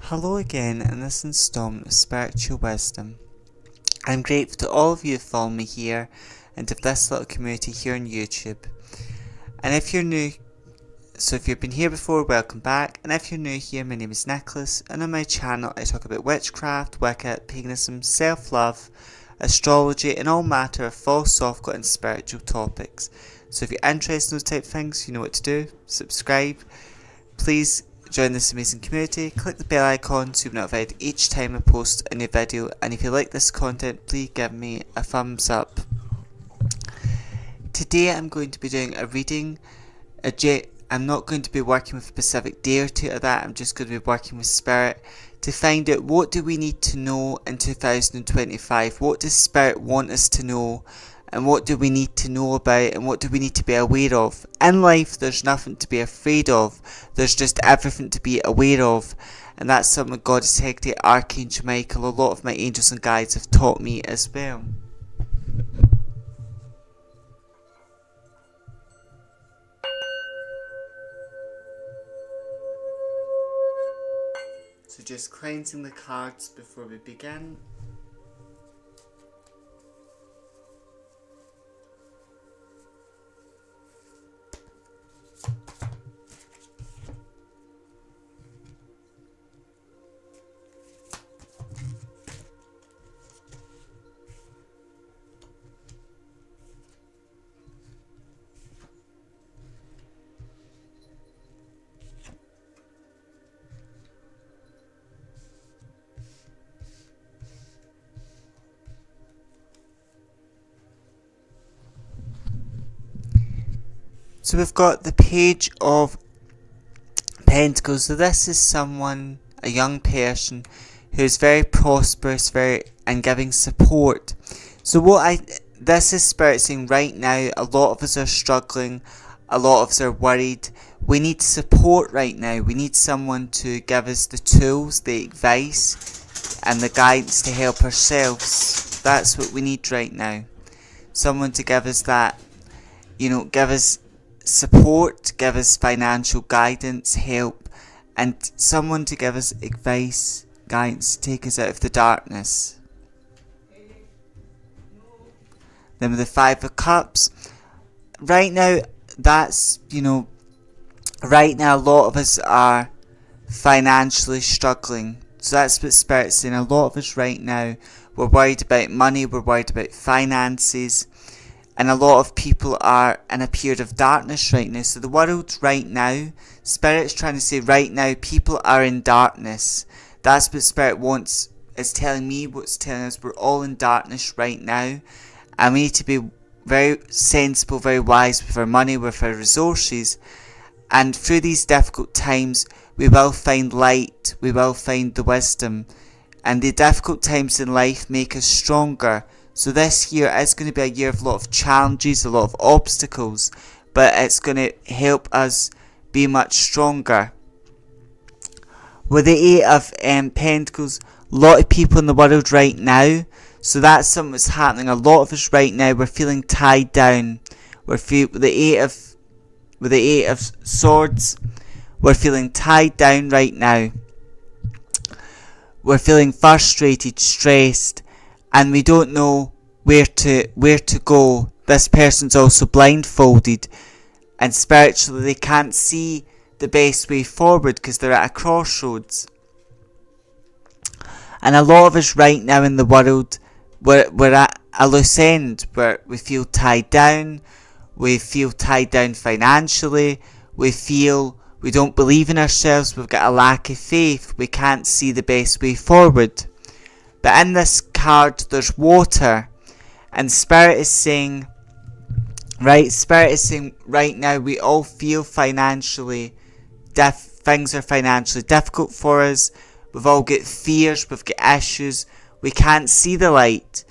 Hello again in this installment of Spiritual Wisdom. I'm grateful to all of you who follow me here and of this little community here on YouTube. And if you're new, so if you've been here before, welcome back. And if you're new here, my name is Nicholas, and on my channel I talk about witchcraft, Wicca, paganism, self-love, astrology, and all matter of philosophical and spiritual topics. So if you're interested in those type of things, you know what to do. Subscribe. Please join this amazing community, click the bell icon to be notified each time I post a new video, and if you like this content, please give me a thumbs up. Today I'm going to be doing a reading. I'm not going to be working with a specific day or two of that, I'm just going to be working with Spirit to find out what do we need to know in 2025, what does Spirit want us to know, and what do we need to know about, and what do we need to be aware of. In life there's nothing to be afraid of, there's just everything to be aware of, and that's something Goddess Hecate, Archangel Michael, a lot of my angels and guides have taught me as well. So just cleansing the cards before we begin. So we've got the Page of Pentacles. So this is someone, a young person, who is very prosperous, and giving support. So this is Spirit saying right now, a lot of us are struggling, a lot of us are worried. We need support right now. We need someone to give us the tools, the advice, and the guidance to help ourselves. That's what we need right now. Someone to give us that, give us support, give us financial guidance, help, and someone to give us advice, guidance, to take us out of the darkness. Then with the Five of Cups, right now, right now a lot of us are financially struggling. So that's what Spirit's saying. A lot of us right now, we're worried about money, we're worried about finances, and a lot of people are in a period of darkness right now. So the world right now, Spirit's trying to say right now, people are in darkness. That's what Spirit wants, is telling me, what's telling us, we're all in darkness right now. And we need to be very sensible, very wise with our money, with our resources. And through these difficult times, we will find light, we will find the wisdom. And the difficult times in life make us stronger. So this year is going to be a year of a lot of challenges, a lot of obstacles, but it's going to help us be much stronger. With the Eight of Pentacles, a lot of people in the world right now, so that's something that's happening. A lot of us right now, we're feeling tied down. With the Eight of Swords, we're feeling tied down right now. We're feeling frustrated, stressed, and we don't know where to go. This person's also blindfolded, and spiritually they can't see the best way forward because they're at a crossroads. And a lot of us right now in the world, we're at a loose end where we feel tied down. We feel tied down financially. We feel we don't believe in ourselves. We've got a lack of faith. We can't see the best way forward. But in this card, there's water, and Spirit is saying right now we all feel financially, things are financially difficult for us. We've all got fears, we've got issues. We can't see the light.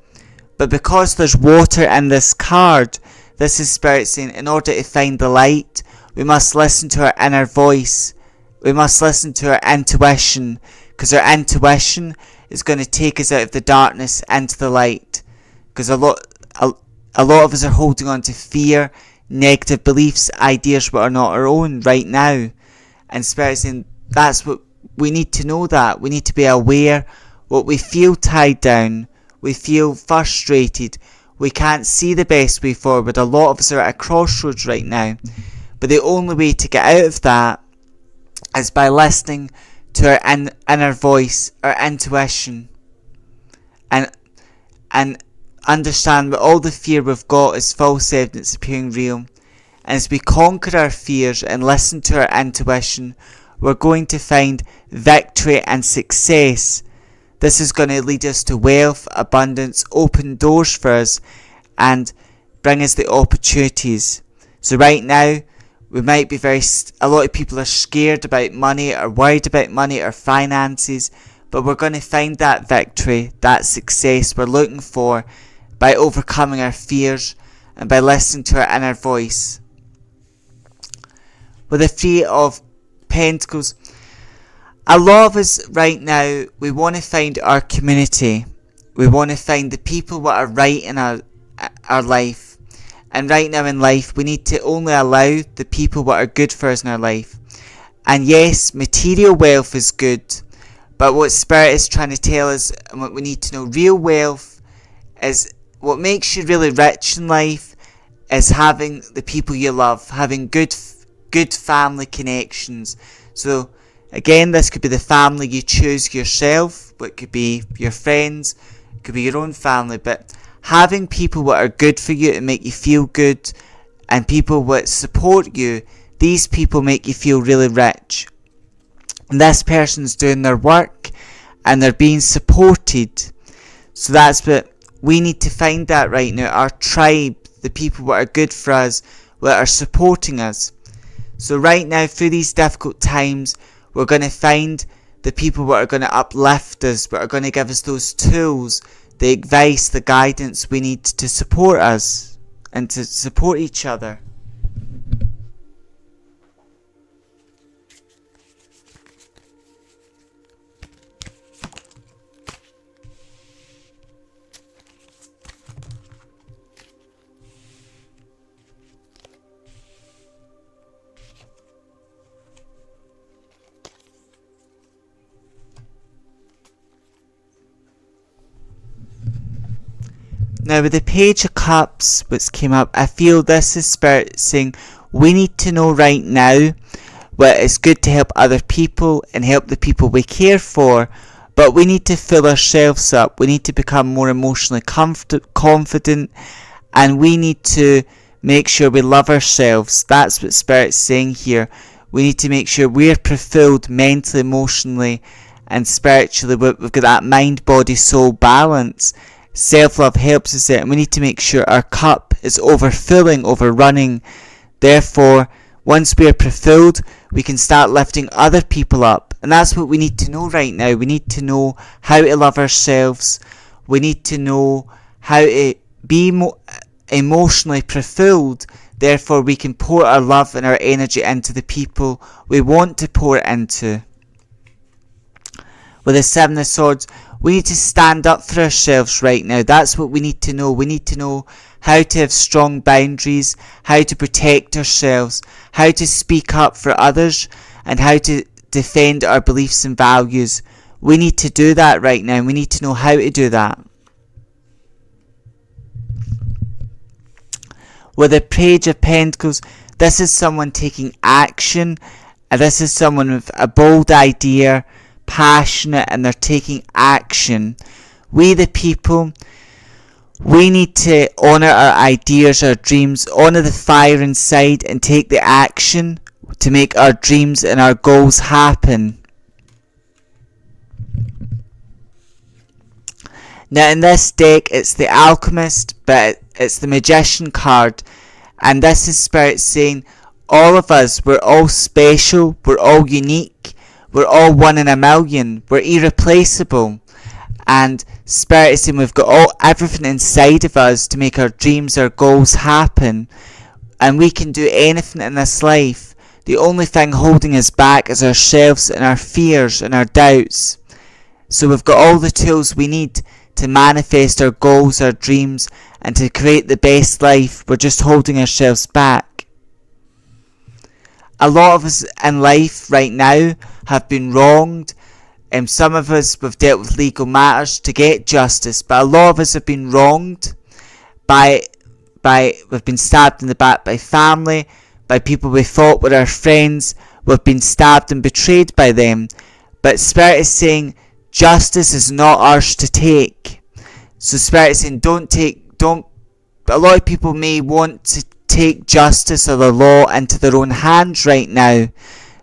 But because there's water in this card, this is Spirit saying, in order to find the light, we must listen to our inner voice. We must listen to our intuition, because our intuition is going to take us out of the darkness into the light. Because a lot of us are holding on to fear, negative beliefs, ideas that are not our own right now. And Spirit saying that's what we need to know that. We need to be aware what we feel tied down. We feel frustrated. We can't see the best way forward. A lot of us are at a crossroads right now. But the only way to get out of that is by listening to our inner voice, our intuition. And understand that all the fear we've got is false evidence appearing real. And as we conquer our fears and listen to our intuition, we're going to find victory and success. This is going to lead us to wealth, abundance, open doors for us, and bring us the opportunities. So right now, we might be a lot of people are scared about money, or worried about money or finances, but we're going to find that victory, that success we're looking for by overcoming our fears and by listening to our inner voice. With the Three of Pentacles, a lot of us right now, we want to find our community. We want to find the people that are right in our life. And right now in life, we need to only allow the people that are good for us in our life. And yes, material wealth is good, but what Spirit is trying to tell us, and what we need to know, real wealth is what makes you really rich in life, is having the people you love, having good family connections. So again, this could be the family you choose yourself, but it could be your friends, it could be your own family, but having people that are good for you and make you feel good, and people that support you, these people make you feel really rich. And this person's doing their work and they're being supported. So that's what we need to find that right now. Our tribe, the people that are good for us, that are supporting us. So right now, through these difficult times, we're going to find the people that are going to uplift us, that are going to give us those tools, the advice, the guidance we need to support us and to support each other. Now with the Page of Cups which came up, I feel this is Spirit saying we need to know right now what it's good to help other people and help the people we care for, but we need to fill ourselves up. We need to become more emotionally confident, and we need to make sure we love ourselves. That's what Spirit's saying here. We need to make sure we're fulfilled mentally, emotionally and spiritually. We've got that mind, body, soul balance. Self-love helps us there, and we need to make sure our cup is overfilling, overrunning. Therefore, once we are fulfilled, we can start lifting other people up. And that's what we need to know right now. We need to know how to love ourselves. We need to know how to be emotionally fulfilled. Therefore, we can pour our love and our energy into the people we want to pour it into. With the Seven of Swords, we need to stand up for ourselves right now. That's what we need to know. We need to know how to have strong boundaries, how to protect ourselves, how to speak up for others, and how to defend our beliefs and values. We need to do that right now. We need to know how to do that. With the Page of Pentacles, this is someone taking action, and this is someone with a bold idea, passionate, and they're taking action. We the people, we need to honour our ideas, our dreams, honour the fire inside and take the action to make our dreams and our goals happen. Now in this deck it's the Alchemist, but it's the Magician card, and this is Spirit saying all of us, we're all special, we're all unique, we're all 1 in a million, we're irreplaceable. And Spirit is saying we've got everything inside of us to make our dreams, our goals happen, and we can do anything in this life. The only thing holding us back is ourselves and our fears and our doubts. So we've got all the tools we need to manifest our goals, our dreams, and to create the best life. We're just holding ourselves back. A lot of us in life right now have been wronged. Some of us, we've dealt with legal matters to get justice, but a lot of us have been wronged we've been stabbed in the back by family, by people we thought were our friends. We've been stabbed and betrayed by them. But Spirit is saying justice is not ours to take. So Spirit is saying a lot of people may want to take justice or the law into their own hands right now.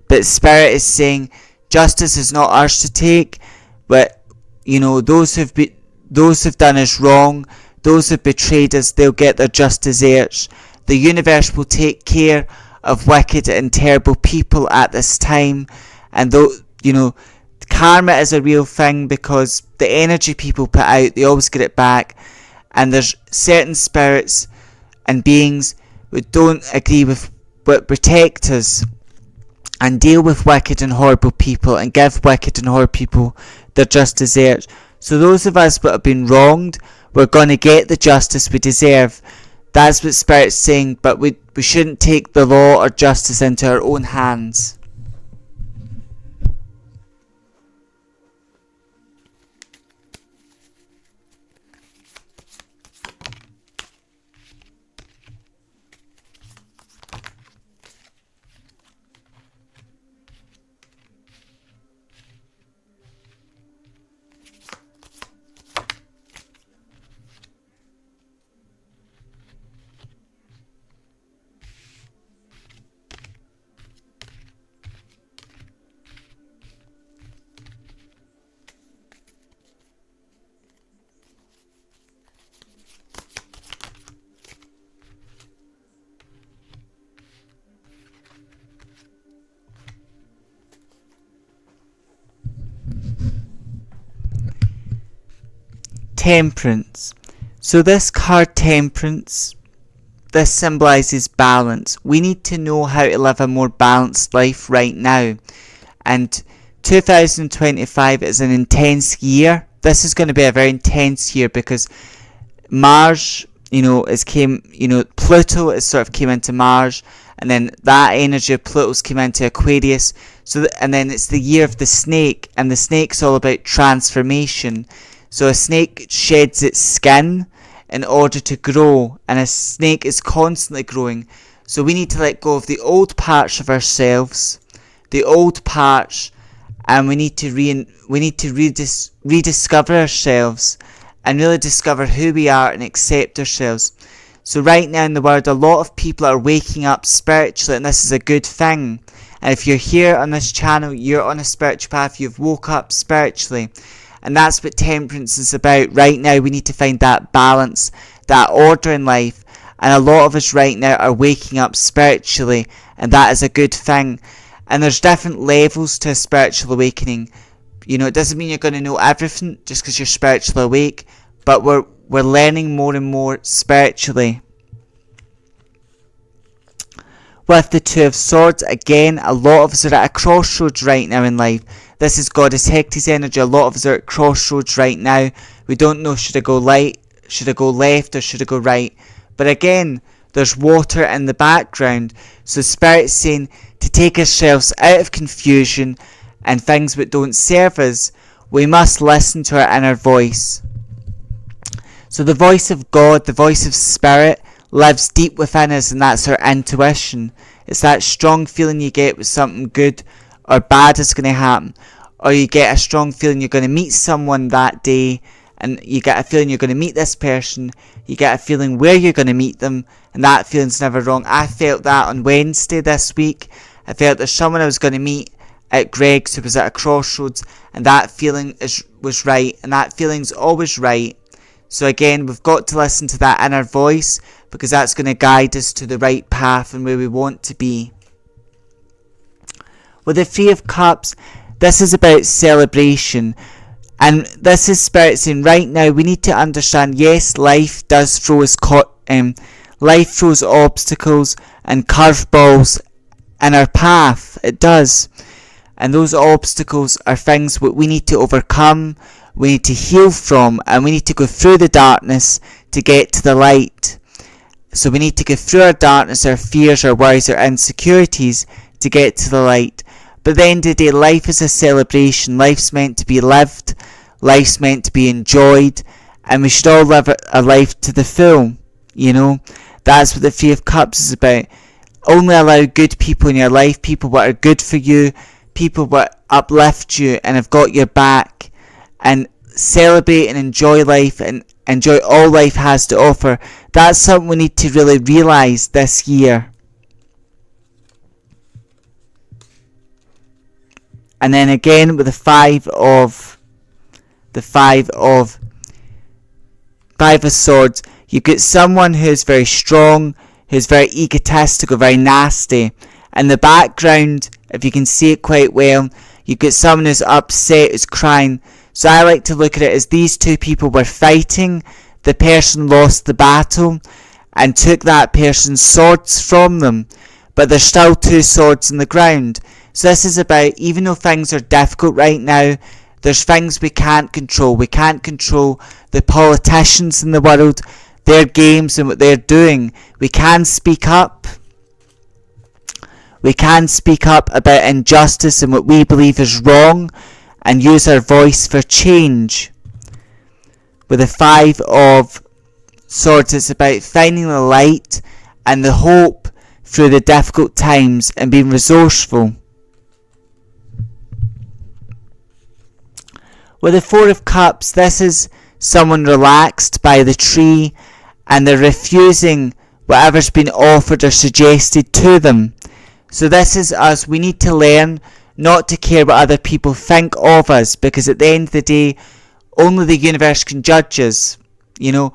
But Spirit is saying justice is not ours to take. But, those who've done us wrong, those who've betrayed us, they'll get their just deserts. The universe will take care of wicked and terrible people at this time. And karma is a real thing, because the energy people put out, they always get it back. And there's certain spirits and beings who don't agree with what protect us and deal with wicked and horrible people and give wicked and horrible people their just deserts. So those of us that have been wronged, we're going to get the justice we deserve. That's what Spirit's saying, but we shouldn't take the law or justice into our own hands. Temperance. So this card, Temperance, this symbolises balance. We need to know how to live a more balanced life right now. And 2025 is an intense year. This is going to be a very intense year, because Mars, Pluto has sort of came into Mars, and then that energy of Pluto's came into Aquarius. And then it's the year of the snake, and the snake's all about transformation. So a snake sheds its skin in order to grow, and a snake is constantly growing. So we need to let go of the old parts of ourselves, and we need to rediscover ourselves and really discover who we are and accept ourselves. So right now in the world, a lot of people are waking up spiritually, and this is a good thing. And if you're here on this channel, you're on a spiritual path, you've woke up spiritually. And that's what Temperance is about. Right now we need to find that balance, that order in life. And a lot of us right now are waking up spiritually, and that is a good thing. And there's different levels to a spiritual awakening. It doesn't mean you're going to know everything just because you're spiritually awake, but we're learning more and more spiritually. With the Two of Swords, again, a lot of us are at a crossroads right now in life. This is Goddess Hecate's energy. A lot of us are at crossroads right now. We don't know, should I go left, or should I go right? But again, there's water in the background. So Spirit's saying to take ourselves out of confusion and things that don't serve us, we must listen to our inner voice. So the voice of God, the voice of Spirit, lives deep within us, and that's our intuition. It's that strong feeling you get when something good or bad is going to happen, or you get a strong feeling you're going to meet someone that day, and you get a feeling you're going to meet this person, you get a feeling where you're going to meet them, and that feeling's never wrong. I felt that on Wednesday this week. I felt there's someone I was going to meet at Greg's who was at a crossroads, and that feeling was right, and that feeling's always right. So again, we've got to listen to that inner voice, because that's going to guide us to the right path and where we want to be. With the Three of Cups, this is about celebration. And this is Spirit saying right now we need to understand, yes, life does throw us life throws obstacles and curveballs in our path. It does. And those obstacles are things that we need to overcome, we need to heal from, and we need to go through the darkness to get to the light. So we need to go through our darkness, our fears, our worries, our insecurities to get to the light. But at the end of the day, life is a celebration. Life's meant to be lived. Life's meant to be enjoyed. And we should all live a life to the full. You know, that's what the Three of Cups is about. Only allow good people in your life, people that are good for you, people that uplift you and have got your back, and celebrate and enjoy life and enjoy all life has to offer. That's something we need to really realise this year. And then again with the Five of Swords, you get someone who's very strong, who's very egotistical, very nasty. In the background, if you can see it quite well, you get someone who's upset, who's crying. So I like to look at it as these two people were fighting. The person lost the battle and took that person's swords from them. But there's still two swords in the ground. So this is about, even though things are difficult right now, there's things we can't control. We can't control the politicians in the world, their games and what they're doing. We can speak up. We can speak up about injustice and what we believe is wrong and use our voice for change. With the Five of Swords, it's about finding the light and the hope through the difficult times and being resourceful. With the Four of Cups, this is someone relaxed by the tree and they're refusing whatever's been offered or suggested to them. So this is us. We need to learn not to care what other people think of us, because at the end of the day, only the universe can judge us. You know,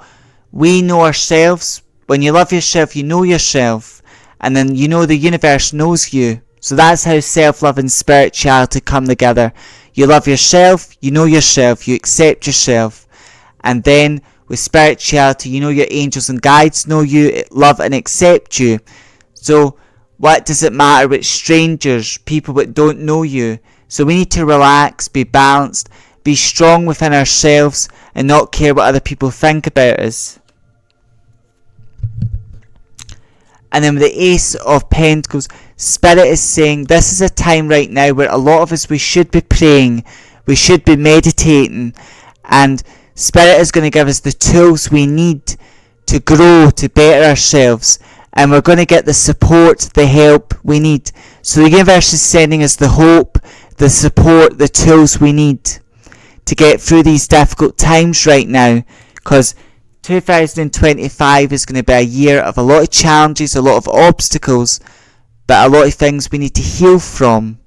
we know ourselves. When you love yourself, you know yourself, and then you know the universe knows you. So that's how self-love and spirituality come together. You love yourself, you know yourself, you accept yourself, and then with spirituality, you know your angels and guides know you, love and accept you. So what does it matter with strangers, people that don't know you? So we need to relax, be balanced, be strong within ourselves, and not care what other people think about us. And then with the Ace of Pentacles, Spirit is saying this is a time right now where a lot of us, we should be praying, we should be meditating, and Spirit is going to give us the tools we need to grow, to better ourselves, and we're going to get the support, the help we need. So the universe is sending us the hope, the support, the tools we need to get through these difficult times right now, because 2025 is going to be a year of a lot of challenges, a lot of obstacles, but a lot of things we need to heal from.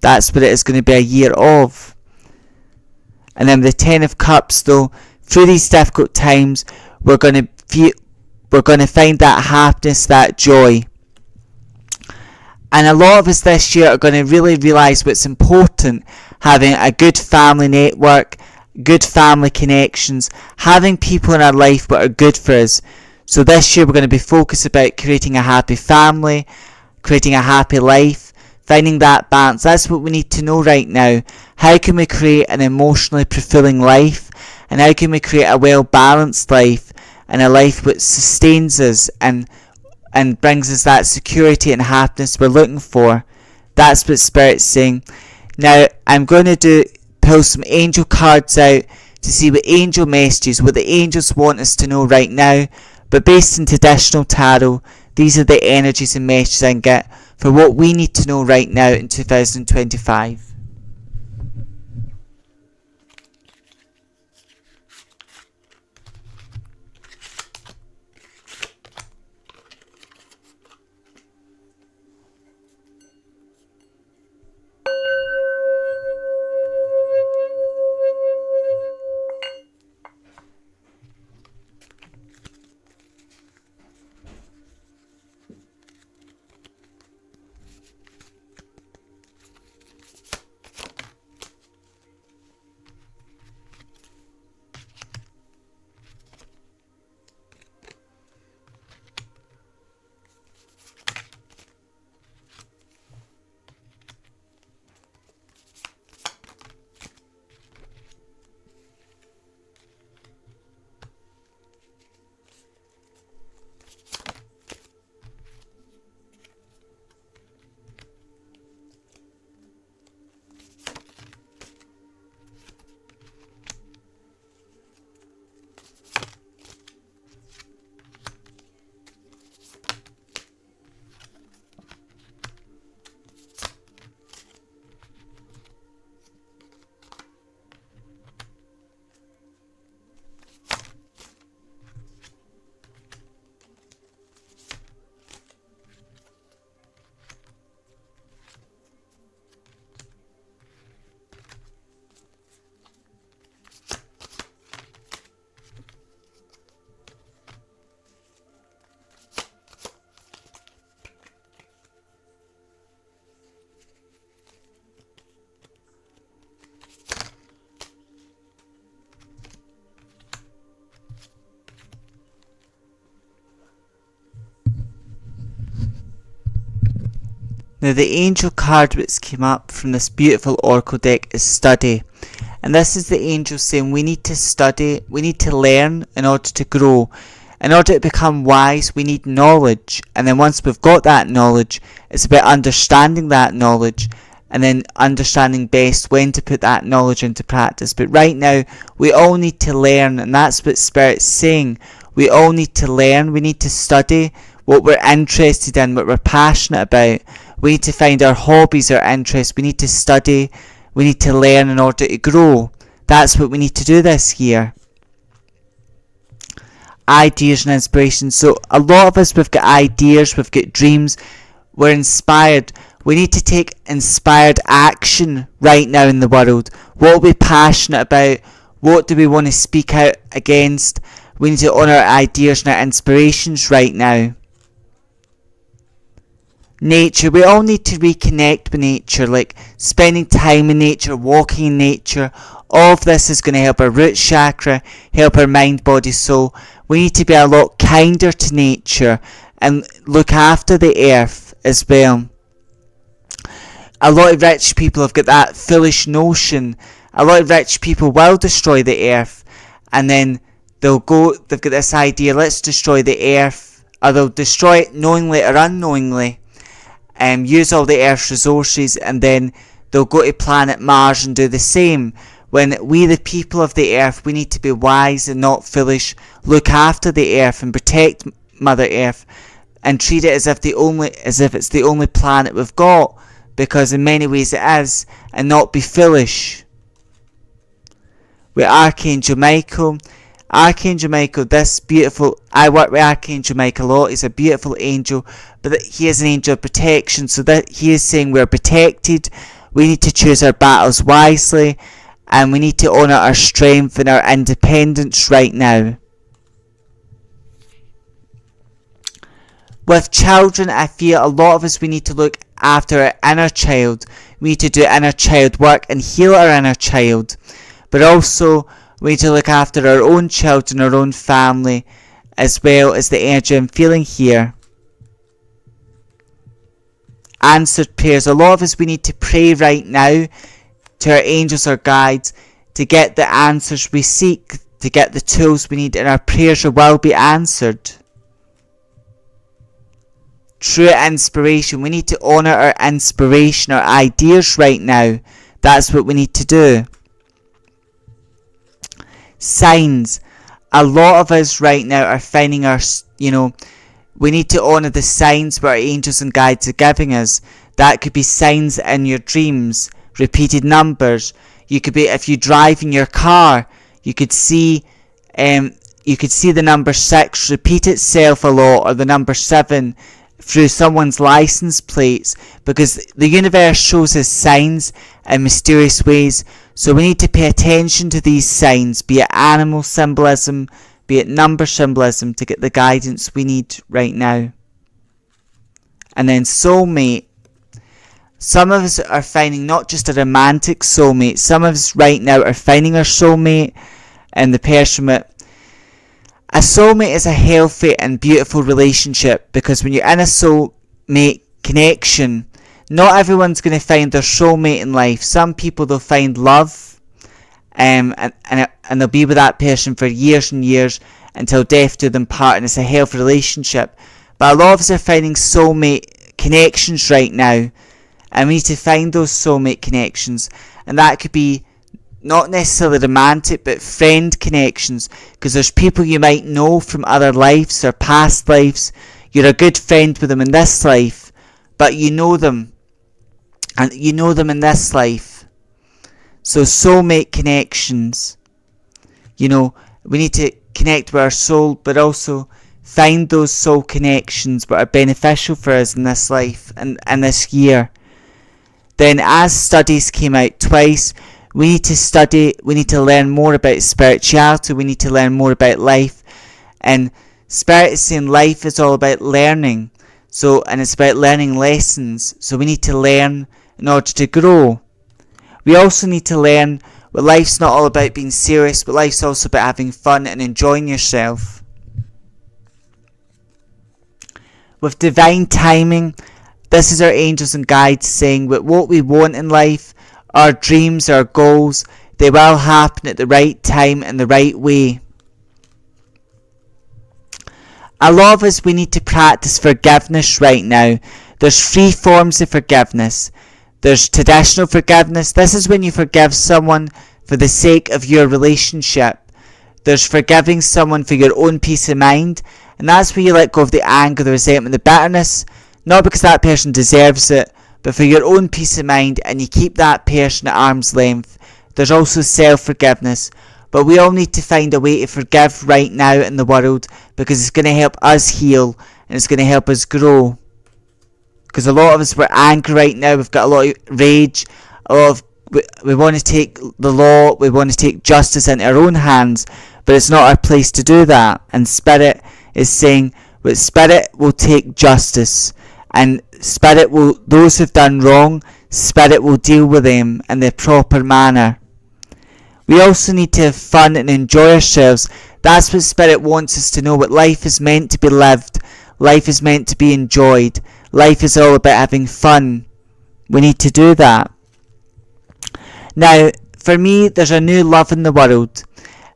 That's what it is going to be a year of. And then the Ten of Cups, though, through these difficult times, we're going to find that happiness, that joy. And a lot of us this year are going to really realise what's important: having a good family network, good family connections, having people in our life that are good for us. So this year we're going to be focused about creating a happy family, creating a happy life, finding that balance. That's what we need to know right now. How can we create an emotionally fulfilling life, and how can we create a well-balanced life, and a life which sustains us and brings us that security and happiness we're looking for. That's what Spirit's saying. Now I'm going to pull some angel cards out to see what angel messages, what the angels want us to know right now. But based on traditional tarot, these are the energies and messages I can get for what we need to know right now in 2025. Now the angel card which came up from this beautiful oracle deck is study. And this is the angel saying we need to study, we need to learn in order to grow. In order to become wise, we need knowledge. And then once we've got that knowledge, it's about understanding that knowledge and then understanding best when to put that knowledge into practice. But right now, we all need to learn, and that's what Spirit's saying. We all need to learn, we need to study what we're interested in, what we're passionate about. We need to find our hobbies, our interests. We need to study, we need to learn in order to grow. That's what we need to do this year. Ideas and inspiration. So a lot of us, we've got ideas, we've got dreams, we're inspired. We need to take inspired action right now in the world. What are we passionate about? What do we want to speak out against? We need to honour our ideas and our inspirations right now. Nature. We all need to reconnect with nature, like spending time in nature, walking in nature. All of this is going to help our root chakra, help our mind, body, soul. We need to be a lot kinder to nature and look after the earth as well. A lot of rich people have got that foolish notion. A lot of rich people will destroy the earth, and then they've got this idea, let's destroy the earth, or they'll destroy it knowingly or unknowingly, use all the earth's resources, and then they'll go to planet Mars and do the same. When we, the people of the earth, we need to be wise and not foolish, look after the earth and protect Mother Earth, and treat it as if it's the only planet we've got, because in many ways it is, and not be foolish. With Archangel Michael, this beautiful, I work with Archangel Michael a lot. He's a beautiful angel, but he is an angel of protection, so that he is saying we're protected. We need to choose our battles wisely, and we need to honour our strength and our independence right now. With children, I feel a lot of us, we need to look after our inner child. We need to do inner child work and heal our inner child. But also, we need to look after our own children, our own family, as well as the energy I'm feeling here. Answered prayers. A lot of us, we need to pray right now to our angels or guides to get the answers we seek, to get the tools we need, and our prayers will be answered. True inspiration. We need to honour our inspiration, our ideas right now. That's what we need to do. Signs. A lot of us right now are finding we need to honour the signs what our angels and guides are giving us. That could be signs in your dreams, repeated numbers. You could be, if you drive in your car, you could see the number 6 repeat itself a lot, or the number 7 through someone's license plates, because the universe shows us signs in mysterious ways. So we need to pay attention to these signs, be it animal symbolism, be it number symbolism, to get the guidance we need right now. And then soulmate. Some of us are finding not just a romantic soulmate, some of us right now are finding our soulmate, and the person with a soulmate is a healthy and beautiful relationship, because when you're in a soulmate connection, not everyone's going to find their soulmate in life. Some people, they'll find love, and they'll be with that person for years and years until death do them part, and it's a healthy relationship. But a lot of us are finding soulmate connections right now, and we need to find those soulmate connections, and that could be not necessarily romantic, but friend connections, because there's people you might know from other lives or past lives. You're a good friend with them in this life, but you know them, and you know them in this life. So soulmate connections, we need to connect with our soul, but also find those soul connections that are beneficial for us in this life and this year. Then, as studies came out twice, we need to study, we need to learn more about spirituality, we need to learn more about life. And Spirit is saying life is all about learning. And it's about learning lessons. So we need to learn in order to grow. We also need to learn that life's not all about being serious, but life's also about having fun and enjoying yourself. With divine timing, This is our angels and guides saying that what we want in life, our dreams, our goals, they will happen at the right time and the right way. A lot of us, we need to practice forgiveness right now. There's 3 forms of forgiveness. There's traditional forgiveness. This is when you forgive someone for the sake of your relationship. There's forgiving someone for your own peace of mind. And that's where you let go of the anger, the resentment, the bitterness. Not because that person deserves it, but for your own peace of mind, and you keep that person at arm's length. There's also self-forgiveness. But we all need to find a way to forgive right now in the world, because it's going to help us heal and it's going to help us grow. Because a lot of us, we're angry right now, we've got a lot of rage, we want to take the law, we want to take justice into our own hands, but it's not our place to do that. And Spirit is saying that Spirit will take justice, and Spirit will, those who've done wrong, Spirit will deal with them in the proper manner. We also need to have fun and enjoy ourselves. That's what Spirit wants us to know, that life is meant to be lived. Life is meant to be enjoyed. Life is all about having fun. We need to do that. Now, for me, there's a new love in the world.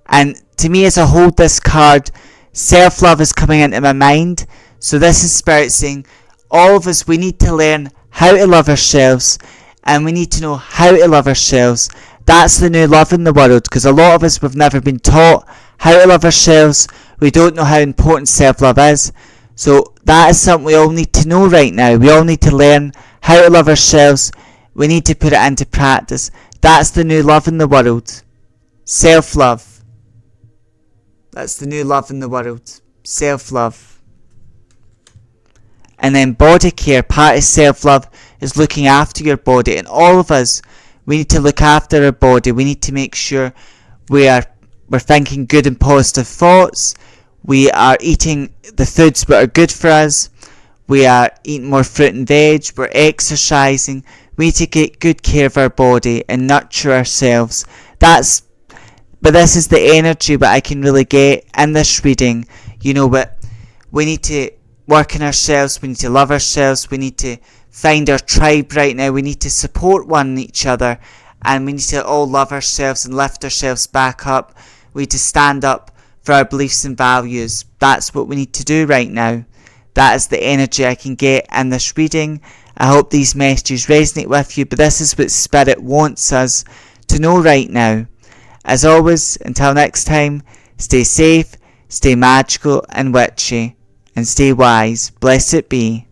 And to me, as I hold this card, self-love is coming into my mind. So this is Spirit saying, all of us, we need to learn how to love ourselves. And we need to know how to love ourselves. That's the new love in the world, because a lot of us, we've never been taught how to love ourselves. We don't know how important self-love is. So that is something we all need to know right now. We all need to learn how to love ourselves. We need to put it into practice. That's the new love in the world. Self-love. That's the new love in the world. Self-love. And then body care. Part of self-love is looking after your body. And all of us, we need to look after our body. We need to make sure we're thinking good and positive thoughts. We are eating the foods that are good for us. We are eating more fruit and veg. We're exercising. We need to get good care of our body and nurture ourselves. But this is the energy that I can really get in this reading. You know, but we need to work on ourselves. We need to love ourselves. We need to find our tribe right now. We need to support one each other, and we need to all love ourselves and lift ourselves back up. We need to stand up for our beliefs and values. That's what we need to do right now. That is the energy I can get in this reading. I hope these messages resonate with you, but this is what Spirit wants us to know right now. As always, until next time, stay safe, stay magical and witchy, and stay wise. Blessed be.